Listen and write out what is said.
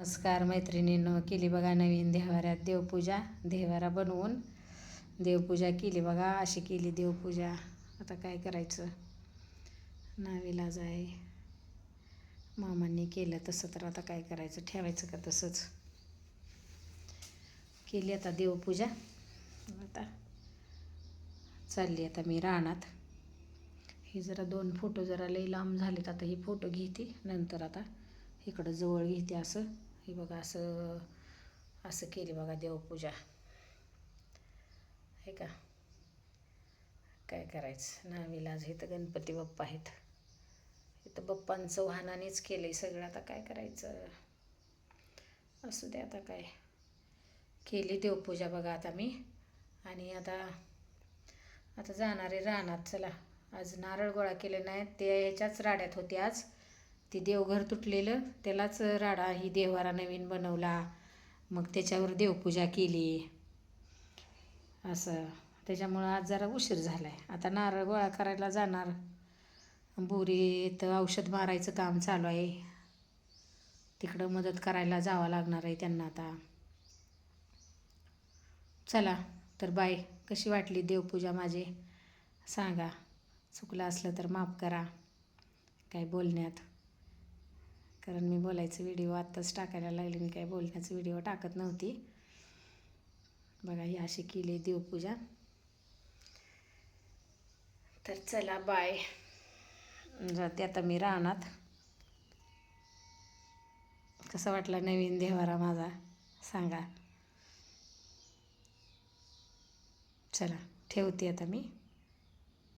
नमस्कार मैत्रिणींनो, केली बघा नवीन देवाऱ्यात देवपूजा. देवारा बनवून देवपूजा केली बघा. अशी केली देवपूजा. आता काय करायचं, नाविलाज आहे. मामांनी केलं तसं, तर आता काय करायचं, ठेवायचं का तसंच. केली आता देवपूजा. आता चालली आता मी रानात. ही जरा 2 फोटो जरा लई लांब झालेत. आता ही फोटो घेते, नंतर आता इकडं जवळ घेते. असं हे बघा, असं असं केली बघा देवपूजा. हे का, काय करायचं, नाविलाज. इथं गणपती बाप्पा आहेत. इथं बाप्पांचं वाहनानेच केलं आहे सगळं. आता काय करायचं, असू दे. आता काय केली देवपूजा बघा आता मी. आणि आता जाणारे रानात. चला, आज नारळ गोळा केले नाहीत. ते ह्याच्याच राड्यात होते आज. ते देवघर तुटलेलं, त्यालाच राडा ही देवारा नवीन बनवला. मग त्याच्यावर देवपूजा केली असं. त्याच्यामुळं आज जरा उशीर झाला आहे. आता नारळ गोळा करायला जाणार. बोरीत औषध मारायचं काम चालू आहे. तिकडं मदत करायला जावं लागणार आहे त्यांना आता. चला तर बाय. कशी वाटली देवपूजा माझी सांगा. चुकलं असलं तर माफ करा काय बोलण्यात, कारण मी बोलायचं व्हिडिओ आत्ताच टाकायला लागले. मी काय बोलण्याचं व्हिडिओ टाकत नव्हती. बघा, ही अशी केली देवपूजा. तर चला बाय. जाते आता मी रानात. कसा वाटला नवीन देवारा माझा सांगा. चला ठेवते आता मी.